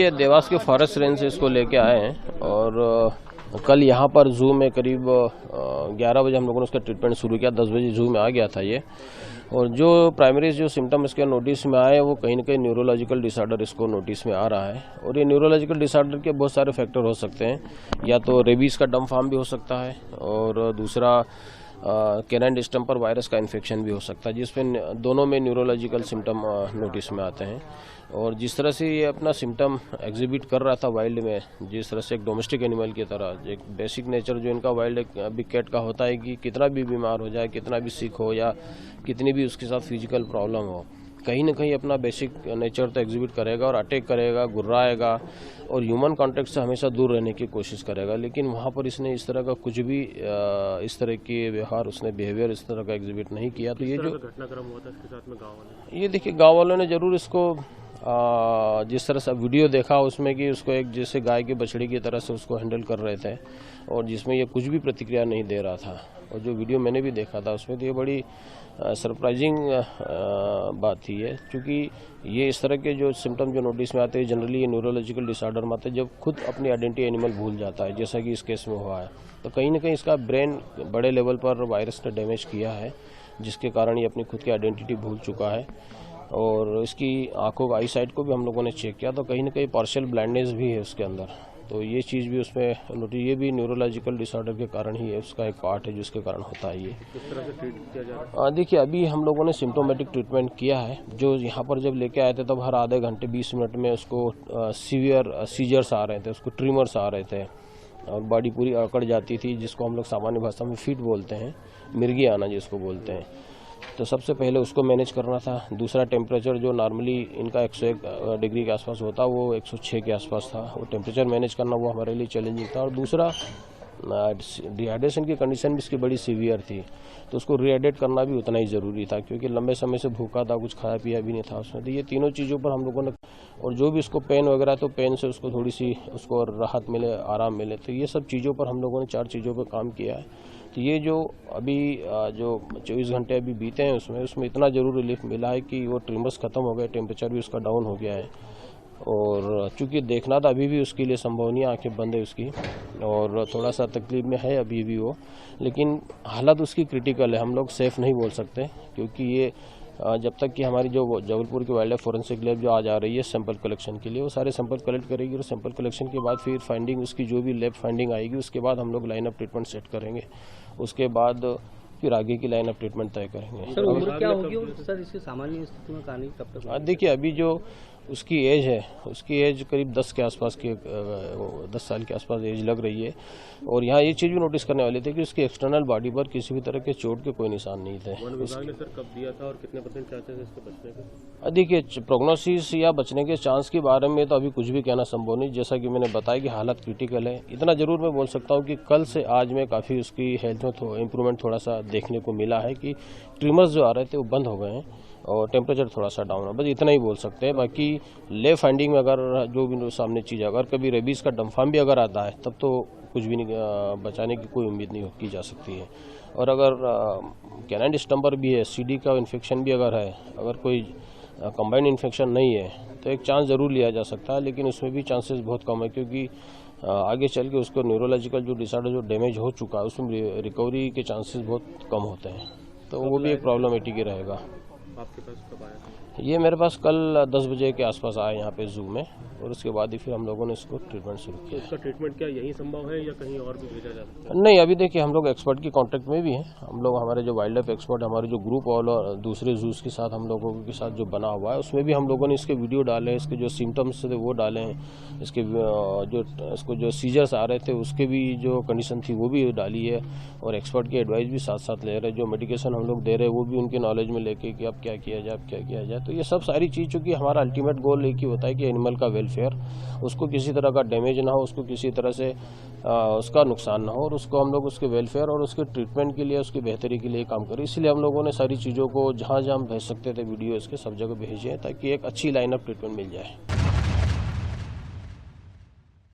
देखिए देवास के forest range से इसको लेके आए हैं और कल यहाँ पर जू में करीब 11 बजे हम लोगों ने उसका ट्रीटमेंट शुरू किया। 10 बजे जू में आ गया था ये। और जो प्राइमरी जो सिम्टम इसके नोटिस में आए वो कहीं ना कहीं न्यूरोलॉजिकल डिसऑर्डर इसको नोटिस में आ रहा है। और ये न्यूरोलॉजिकल डिसऑर्डर के बहुत सारे फैक्टर हो सकते हैं। या तो रेबीज का डम फॉर्म भी हो सकता है और दूसरा कैनाइन डिस्टेंपर वायरस का इन्फेक्शन भी हो सकता है, जिसमें दोनों में न्यूरोलॉजिकल सिम्टम नोटिस में आते हैं। और जिस तरह से ये अपना सिम्टम एग्जिबिट कर रहा था वाइल्ड में, जिस तरह से एक डोमेस्टिक एनिमल की तरह, एक बेसिक नेचर जो इनका वाइल्ड बिग कैट का होता है कि कितना भी बीमार हो जाए, कितना भी सिक हो या कितनी भी उसके साथ फिजिकल प्रॉब्लम हो, कहीं ना कहीं अपना बेसिक नेचर तो एग्जिबिट करेगा और अटैक करेगा, गुर्राएगा और ह्यूमन कॉन्टेक्ट से हमेशा दूर रहने की कोशिश करेगा। लेकिन वहाँ पर इसने इस तरह का कुछ भी इस तरह के व्यवहार, उसने बिहेवियर इस तरह का एग्जिबिट नहीं किया। तो ये जो घटनाक्रम हुआ था इसके साथ में गाँव वाले, ये देखिए गाँव वालों ने जरूर इसको जिस तरह से वीडियो देखा उसमें कि उसको एक जैसे गाय के बछड़ी की तरह से उसको हैंडल कर रहे थे और जिसमें ये कुछ भी प्रतिक्रिया नहीं दे रहा था। और जो वीडियो मैंने भी देखा था उसमें तो ये बड़ी सरप्राइजिंग बात थी है, क्योंकि ये इस तरह के जो सिम्टम जो नोटिस में आते हैं जनरली ये न्यूरोलॉजिकल डिसऑर्डर में आते हैं जब खुद अपनी आइडेंटिटी एनिमल भूल जाता है, जैसा कि इस केस में हुआ है। तो कहीं ना कहीं इसका ब्रेन बड़े लेवल पर वायरस ने डैमेज किया है, जिसके कारण ये अपनी खुद की आइडेंटिटी भूल चुका है। और इसकी आंखों का आई साइट को भी हम लोगों ने चेक किया तो कहीं ना कहीं पार्शियल ब्लाइंडनेस भी है उसके अंदर। तो ये चीज़ भी उसमें नोटिस, ये भी न्यूरोलॉजिकल डिसऑर्डर के कारण ही है, उसका एक पार्ट है जिसके कारण होता है ये। किस तरह से ट्रीट किया जा रहा है? देखिए अभी हम लोगों ने सिम्टोमेटिक ट्रीटमेंट किया है। जो यहाँ पर जब लेके आए थे तब हर आधे घंटे 20 मिनट में उसको सीवियर सीजर्स आ रहे थे, उसको ट्रिमर्स आ रहे थे और बॉडी पूरी अकड़ जाती थी, जिसको हम लोग सामान्य भाषा में फिट बोलते हैं, मिर्गी आना जिसको बोलते हैं। तो सबसे पहले उसको मैनेज करना था। दूसरा टेम्परेचर जो नॉर्मली इनका 101 डिग्री के आसपास होता वो 106 के आसपास था। वो टेम्परेचर मैनेज करना वो हमारे लिए चैलेंजिंग था। और दूसरा डिहाइड्रेशन की कंडीशन भी इसकी बड़ी सीवियर थी, तो उसको रिहाइड्रेट करना भी उतना ही ज़रूरी था, क्योंकि लंबे समय से भूखा था, कुछ खाया पिया भी नहीं था उसमें। तो ये तीनों चीज़ों पर हम लोगों ने, और जो भी उसको पेन वगैरह, तो पेन से उसको थोड़ी सी उसको राहत मिले, आराम मिले, तो ये सब चीज़ों पर हम लोगों ने 4 चीज़ों पर काम किया है। तो ये जो अभी जो 24 घंटे अभी बीते हैं उसमें इतना ज़रूर रिलीफ मिला है कि वो ट्रिमर्स ख़त्म हो गए, टेम्परेचर भी उसका डाउन हो गया है। और चूँकि देखना था अभी भी उसके लिए संभव नहीं, आंखें बंद है उसकी और थोड़ा सा तकलीफ में है अभी भी वो, लेकिन हालत उसकी क्रिटिकल है। हम लोग सेफ नहीं बोल सकते, क्योंकि ये जब तक कि हमारी जो जबलपुर की वाइल्ड लाइफ फोरेंसिक लैब जो आज आ रही है सैंपल कलेक्शन के लिए, वो सारे सैंपल कलेक्ट करेगी और सैंपल कलेक्शन के बाद फिर फाइंडिंग उसकी जो भी लैब फाइंडिंग आएगी उसके बाद हम लोग लाइन ऑफ ट्रीटमेंट सेट करेंगे। उसके बाद फिर आगे की लाइन ऑफ ट्रीटमेंट तय करेंगे। सर उम्र क्या होगी और सर इसकी सामान्य स्थिति में कहानी कब तक? देखिए अभी जो उसकी एज है, उसकी एज करीब 10 के आसपास की 10 साल के आसपास एज लग रही है। और यहाँ ये चीज़ भी नोटिस करने वाली थी कि उसकी एक्सटर्नल बॉडी पर किसी भी तरह के चोट के कोई निशान नहीं थे। वन विभाग ने सर कब दिया था और कितने % चांसेस है इसके बचने के? देखिए प्रोग्नोसिस या बचने के चांस के बारे में तो अभी कुछ भी कहना संभव नहीं। जैसा कि मैंने बताया कि हालत क्रिटिकल है। इतना जरूर मैं बोल सकता हूँ कि कल से आज में काफ़ी उसकी हेल्थ में इम्प्रूवमेंट थोड़ा सा देखने को मिला है, कि ट्रिमर्स जो आ रहे थे वो बंद हो गए हैं और टेम्परेचर थोड़ा सा डाउन है। बस इतना ही बोल सकते हैं। बाकी ले फाइंडिंग में अगर जो भी सामने चीज़, अगर कभी रेबीज का डम्फाम भी अगर आता है तब तो कुछ भी नहीं, बचाने की कोई उम्मीद नहीं की जा सकती है। और अगर कैनाइन डिस्टेंपर भी है, सीडी का इन्फेक्शन भी अगर है, अगर कोई कंबाइंड इन्फेक्शन नहीं है तो एक चांस ज़रूर लिया जा सकता है, लेकिन उसमें भी चांसेस बहुत कम है, क्योंकि आगे चल के उसको न्यूरोलॉजिकल जो डिसऑर्डर जो डैमेज हो चुका है उसमें रिकवरी के चांसेस बहुत कम होते हैं। तो वो भी एक प्रॉब्लमेटिक ही रहेगा। आपके पास कब आया था? ये मेरे पास कल 10 बजे के आसपास आया यहाँ पे जू में, और उसके बाद ही फिर हम लोगों ने इसको ट्रीटमेंट शुरू किया। इसका ट्रीटमेंट क्या यही संभव है या कहीं और भी भेजा जा सकता है? नहीं, अभी देखिए हम लोग एक्सपर्ट की कांटेक्ट में भी हैं। हम लोग, हमारे जो वाइल्ड लाइफ एक्सपर्ट, हमारे जो ग्रुप और दूसरे जूस के साथ हम लोगों के साथ जो बना हुआ है उसमें भी हम लोगों ने इसके वीडियो डाले, इसके जो सिम्टम्स थे वो डाले हैं, इसके इसको जो सीजर्स आ रहे थे उसके भी जो कंडीशन थी वो भी डाली है, और एक्सपर्ट की एडवाइस भी साथ साथ ले रहे हैं। जो मेडिकेशन हम लोग दे रहे हैं वो भी उनके नॉलेज में लेके कि अब क्या किया जाए, अब क्या किया जाए। तो ये सब सारी चीज़, चूँकि हमारा अल्टीमेट गोल एक ही होता है कि एनिमल का वेलफेयर, उसको किसी तरह का डैमेज ना हो, उसको किसी तरह से उसका नुकसान ना हो, और उसको हम लोग उसके वेलफेयर और उसके ट्रीटमेंट के लिए, उसकी बेहतरी के लिए काम करें। इसलिए हम लोगों ने सारी चीज़ों को जहाँ जहाँ भेज सकते थे वीडियो इसके सब जगह भेजे हैं, ताकि एक अच्छी लाइन ऑफ ट्रीटमेंट मिल जाए।